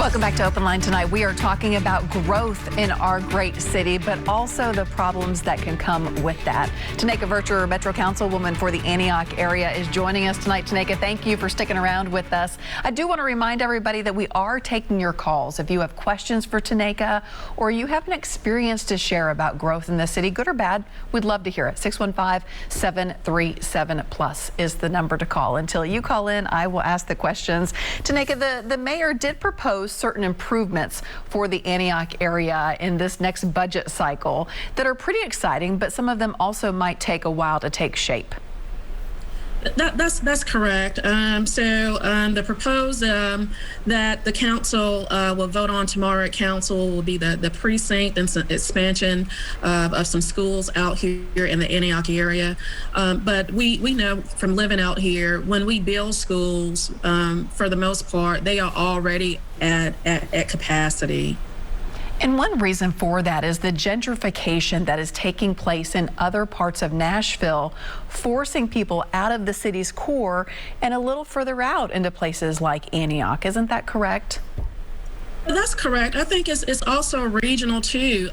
Welcome back to Open Line tonight. We are talking about growth in our great city, but also the problems that can come with that. Tanaka Vercher, Metro Councilwoman for the Antioch area, is joining us tonight. Tanaka, thank you for sticking around with us. I do want to remind everybody that we are taking your calls. If you have questions for Tanaka or you have an experience to share about growth in the city, good or bad, we'd love to hear it. 615-737+ is the number to call. Until you call in, I will ask the questions. Tanaka, the mayor did propose certain improvements for the Antioch area in this next budget cycle that are pretty exciting, but some of them also might take a while to take shape. That's correct. The proposed that the council will vote on tomorrow at council will be the precinct and some expansion of some schools out here in the Antioch area. But we know from living out here, when we build schools, for the most part, they are already at capacity. And one reason for that is the gentrification that is taking place in other parts of Nashville, forcing people out of the city's core and a little further out into places like Antioch. Isn't that correct? That's correct. I think it's also regional too.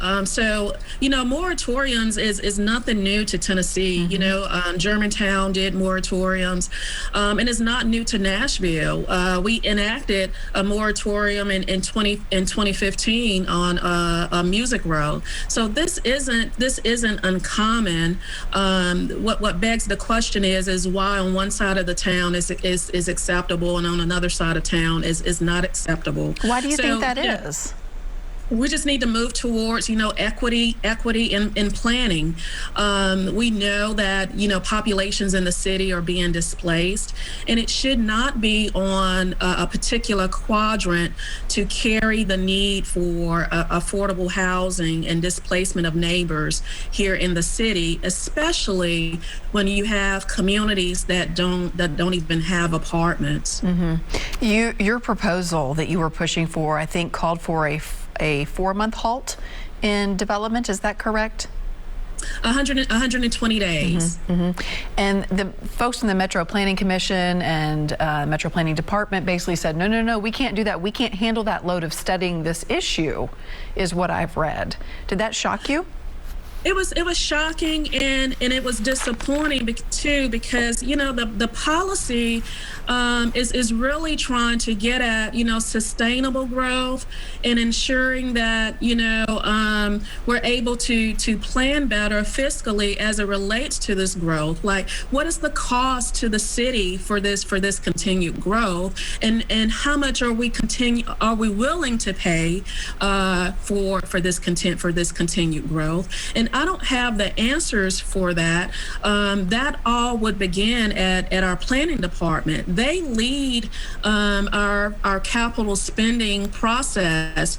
Moratoriums is nothing new to Tennessee. Mm-hmm. Germantown did moratoriums, and it's not new to Nashville. We enacted a moratorium in 2015 on Music Row. So this isn't uncommon. What begs the question is why on one side of the town is acceptable and on another side of town is not acceptable. Why do you think that is? We just need to move towards, equity in planning. We know that, populations in the city are being displaced, and it should not be on a particular quadrant to carry the need for affordable housing and displacement of neighbors here in the city, especially when you have communities that don't even have apartments. Mm-hmm. Your proposal that you were pushing for, I think, called for a 4-month halt in development. Is that correct? 120 days. Mm-hmm, mm-hmm. And the folks in the Metro Planning Commission and Metro Planning Department basically said, no, we can't do that. We can't handle that load of studying this issue, is what I've read. Did that shock you? It was shocking and it was disappointing too, because the policy is really trying to get at sustainable growth and ensuring that we're able to plan better fiscally as it relates to this growth. Like, what is the cost to the city for this continued growth, and how much are we willing to pay for this continued growth? And I don't have the answers for that. That all would begin at our planning department. They lead our capital spending process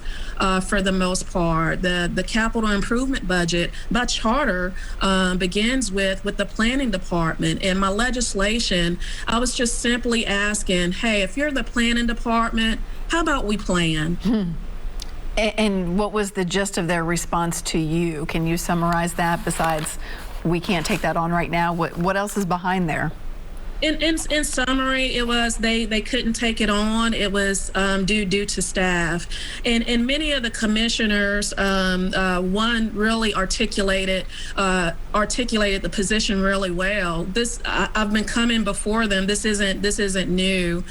for the most part. The capital improvement budget by charter begins with the planning department. And my legislation, I was just simply asking, hey, if you're the planning department, how about we plan? And what was the gist of their response to you? Can you summarize that besides, we can't take that on right now? What else is behind there? In summary, it was they couldn't take it on. It was due to staff, and many of the commissioners, one really articulated the position really well. I've been coming before them. This isn't new,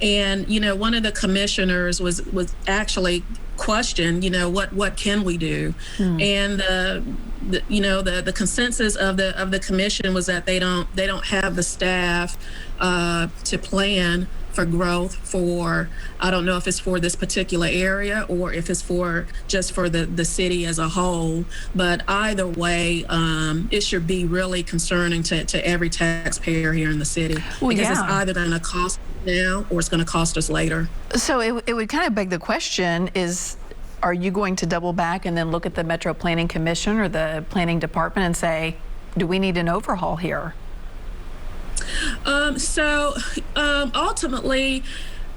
and one of the commissioners was actually questioned, what can we do? And the consensus of the commission was that they don't have the staff to plan for growth for, I don't know if it's for this particular area or if it's just for the city as a whole, but either way, it should be really concerning to every taxpayer here in the city, because it's either going to cost now or it's going to cost us later. So it would kind of beg the question is, are you going to double back and then look at the Metro Planning Commission or the Planning Department and say, do we need an overhaul here? Ultimately,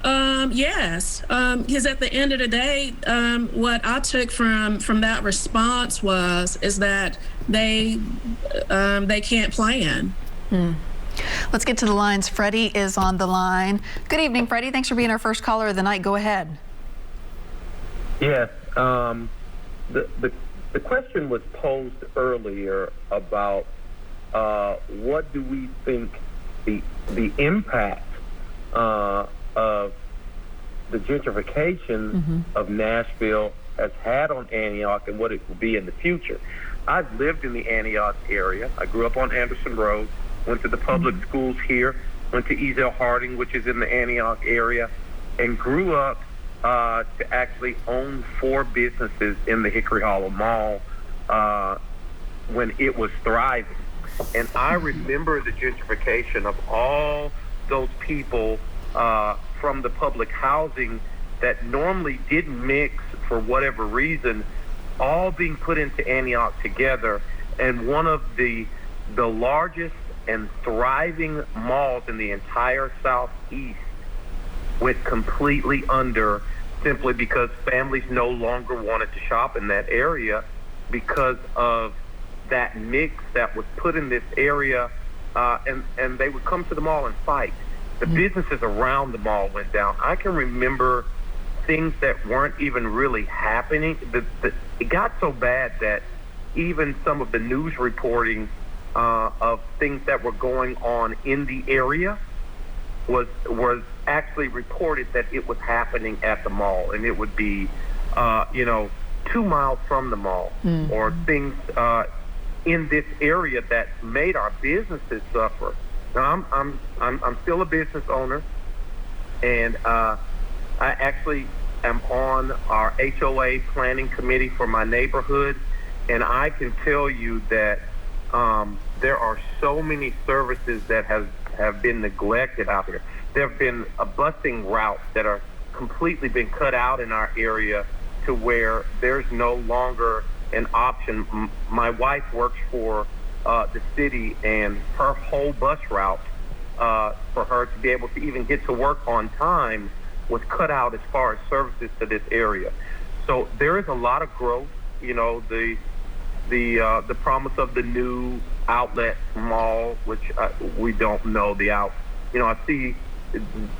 yes, because at the end of the day, what I took from that response is that they can't plan. Let's get to the lines. Freddie is on the line. Good evening, Freddie. Thanks for being our first caller of the night. Go ahead. Yes. The question was posed earlier about what do we think the impact of the gentrification of Nashville has had on Antioch and what it will be in the future. I've lived in the Antioch area. I grew up on Anderson Road, went to the public schools here, went to Ezel Harding, which is in the Antioch area, and grew up to actually own 4 businesses in the Hickory Hollow Mall when it was thriving. And I remember the gentrification of all those people from the public housing that normally didn't mix for whatever reason, all being put into Antioch together. And one of the largest and thriving malls in the entire Southeast went completely under simply because families no longer wanted to shop in that area because of that mix that was put in this area, and they would come to the mall and fight. The businesses around the mall went down. I can remember things that weren't even really happening. It got so bad that even some of the news reporting of things that were going on in the area was actually reported that it was happening at the mall, and it would be 2 miles from the mall, or things in this area that made our businesses suffer. Now I'm still a business owner, and I actually am on our HOA planning committee for my neighborhood, and I can tell you that there are so many services that have been neglected out here. There have been busing routes that are completely been cut out in our area to where there's no longer an option. My wife works for the city, and her whole bus route for her to be able to even get to work on time was cut out as far as services to this area. So there is a lot of growth. The promise of the new outlet mall, which we don't know I see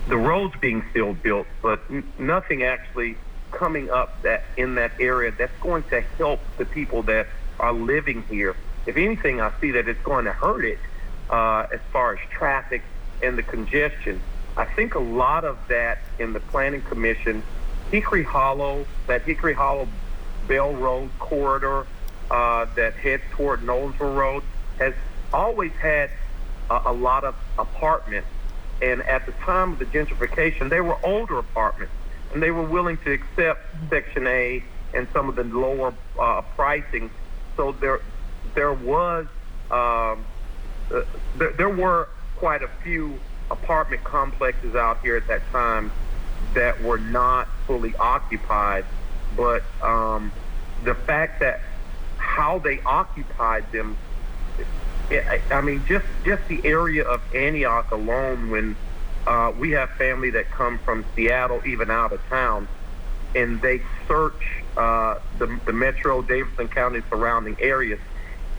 the roads being still built, but nothing actually coming up that in that area that's going to help the people that are living here. If anything, I see that it's going to hurt it as far as traffic and the congestion. I think a lot of that in the Planning Commission, Hickory Hollow Bell Road corridor that heads toward Nolensville Road has always had a lot of apartments. And at the time of the gentrification, they were older apartments, and they were willing to accept Section A and some of the lower pricing. So there were quite a few apartment complexes out here at that time that were not fully occupied. But the fact that how they occupied them, just the area of Antioch alone, when we have family that come from Seattle, even out of town, and they search the metro, Davidson County, surrounding areas.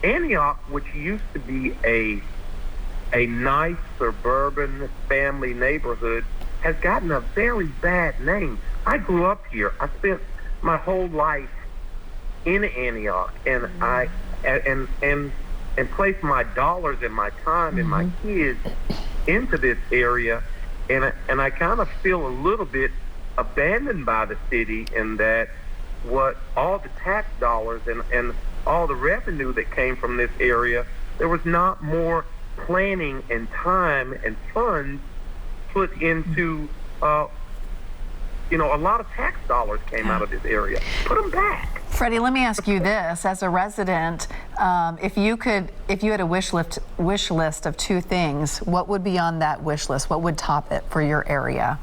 Antioch, which used to be a nice suburban family neighborhood, has gotten a very bad name. I grew up here. I spent my whole life in Antioch, and I placed my dollars and my time and my kids into this area, and I kind of feel a little bit abandoned by the city in that what all the tax dollars and all the revenue that came from this area, there was not more planning and time and funds put into a lot of tax dollars came out of this area. Put them back. Freddie, let me ask you this: as a resident, if you had a wish list of 2 things, what would be on that wish list? What would top it for your area?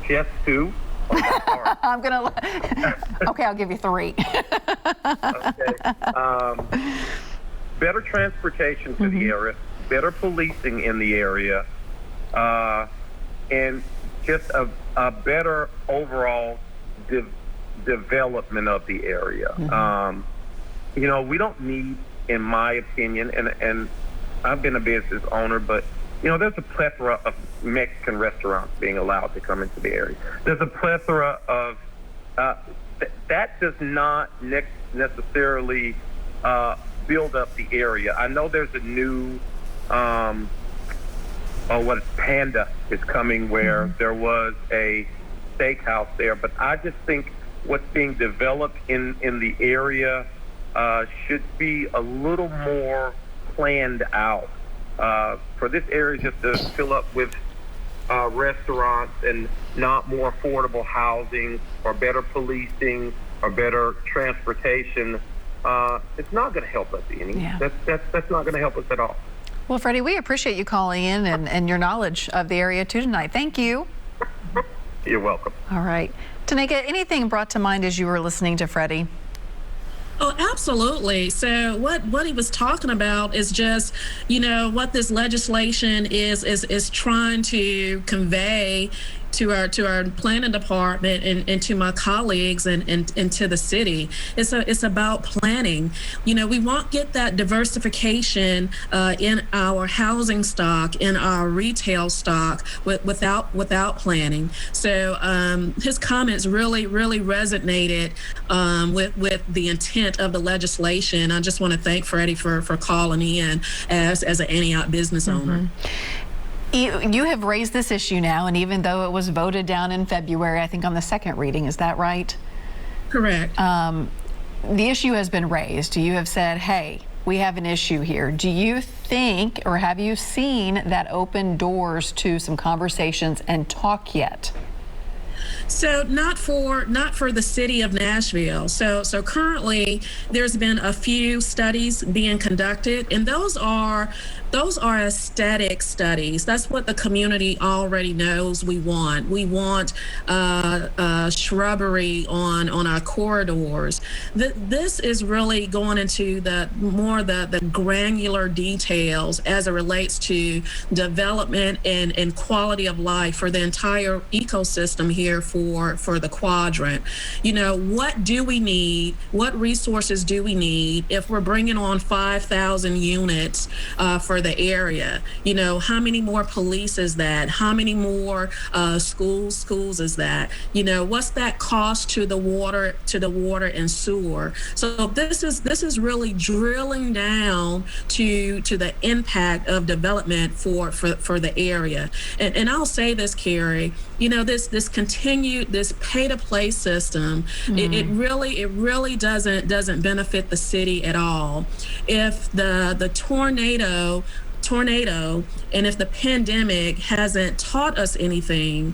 Just 2. Okay, I'll give you 3. Okay. Better transportation to the area, better policing in the area, and just a better overall development of the area. We don't need, in my opinion, and I've been a business owner, but there's a plethora of Mexican restaurants being allowed to come into the area. There's a plethora of that does not necessarily build up the area. I know there's a new Panda is coming, where there was a steakhouse there, but I just think what's being developed in the area should be a little more planned out. For this area just to fill up with restaurants and not more affordable housing or better policing or better transportation, it's not going to help us any. Yeah. That's not going to help us at all. Well, Freddie, we appreciate you calling in and your knowledge of the area too tonight. Thank you. You're welcome. All right. Tanaka, anything brought to mind as you were listening to Freddie? Oh, absolutely. So what he was talking about is just, what this legislation is trying to convey to our planning department and to my colleagues and to the city. It's about planning. We won't get that diversification in our housing stock, in our retail stock without planning. So his comments really resonated with the intent of the legislation. I just want to thank Freddie for calling in as an Antioch business owner. You have raised this issue now, and even though it was voted down in February, I think on the second reading, is that right? Correct. The issue has been raised. You have said, hey, we have an issue here. Do you think, or have you seen that open doors to some conversations and talk yet? So not for the city of Nashville. So currently there's been a few studies being conducted, and those are aesthetic studies. That's what the community already knows we want. We want shrubbery on our corridors. This is really going into the granular details as it relates to development and quality of life for the entire ecosystem here for the quadrant. What do we need? What resources do we need if we're bringing on 5,000 units for the area? How many more police is that? How many more schools is that? What's that cost to the water and sewer? So this is really drilling down to the impact of development for the area. And I'll say this, Carrie, this pay-to-play system, it really doesn't benefit the city at all. If the tornado and if the pandemic hasn't taught us anything,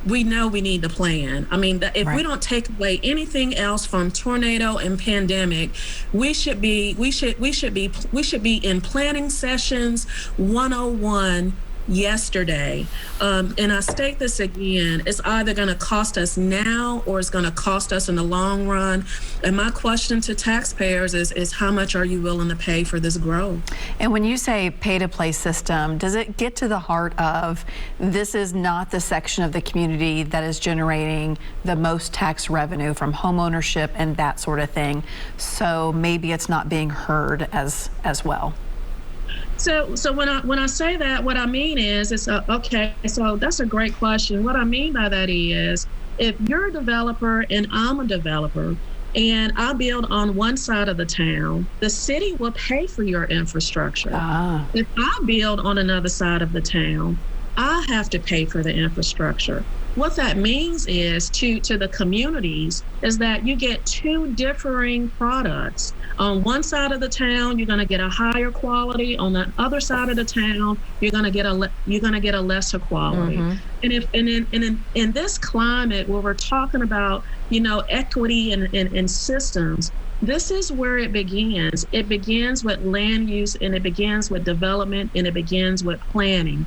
we know we need to plan. I mean, if we don't take away anything else from tornado and pandemic, we should be in planning sessions 101 yesterday. And I state this again, it's either going to cost us now or it's going to cost us in the long run. And my question to taxpayers is how much are you willing to pay for this growth? And when you say pay-to-play system, does it get to the heart of this is not the section of the community that is generating the most tax revenue from home ownership and that sort of thing? So maybe it's not being heard as well. So when I say that, what I mean is okay. So that's a great question. What I mean by that is, if you're a developer and I'm a developer, and I build on one side of the town, the city will pay for your infrastructure. If I build on another side of the town, I have to pay for the infrastructure. What that means is to the communities is that you get two differing products. On one side of the town, you're going to get a higher quality. On the other side of the town, you're going to get a lesser quality. And in this climate where we're talking about equity and systems, this is where it begins. It begins with land use, and it begins with development, and it begins with planning.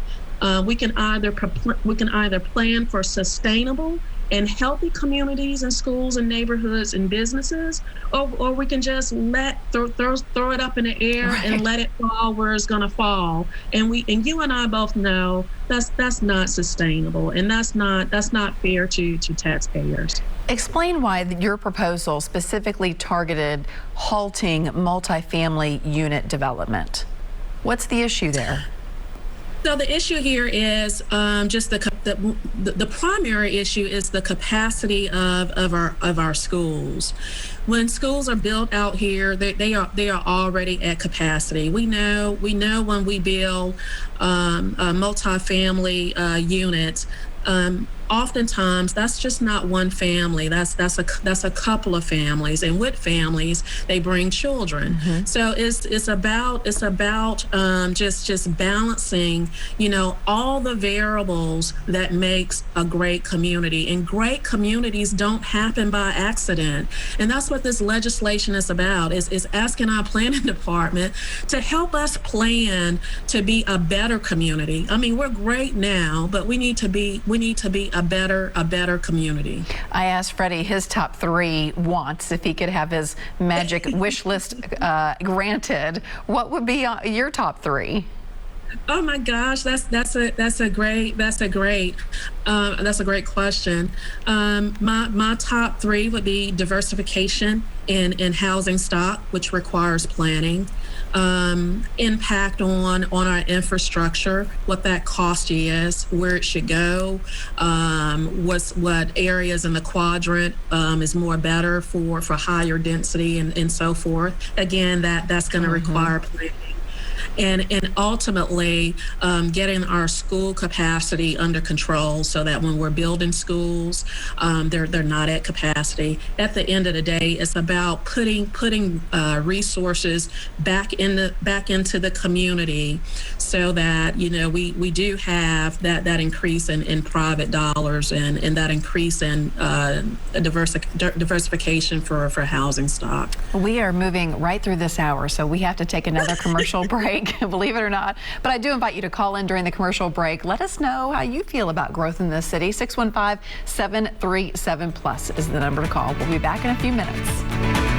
We can either plan for sustainable and healthy communities and schools and neighborhoods and businesses, or we can just throw it up in the air and let it fall where it's going to fall. And you and I both know that's not sustainable, and that's not fair to taxpayers. Explain why your proposal specifically targeted halting multifamily unit development. What's the issue there? So the issue here is just the primary issue is the capacity of our schools. When schools are built out here, they are already at capacity. We know when we build multifamily units. Oftentimes that's just not one family. That's a couple of families, and with families they bring children. Mm-hmm. So it's about just balancing, all the variables that makes a great community. And great communities don't happen by accident. And that's what this legislation is about. Is asking our planning department to help us plan to be a better community. I mean, we're great now, but we need to be a better community. I asked Freddie his top 3 wants if he could have his magic wish list granted. What would be your top 3? Oh my gosh, that's a great question. My top 3 would be diversification in housing stock, which requires planning. Impact on our infrastructure, what that cost is, where it should go, what areas in the quadrant is more better for higher density and so forth. Again, that's going to require planning. And ultimately getting our school capacity under control so that when we're building schools, they're not at capacity. At the end of the day, it's about putting resources back into the community so that we do have that increase in private dollars and that increase in diversification for housing stock. We are moving right through this hour, so we have to take another commercial break. Believe it or not. But I do invite you to call in during the commercial break. Let us know how you feel about growth in this city. 615-737+ is the number to call. We'll be back in a few minutes.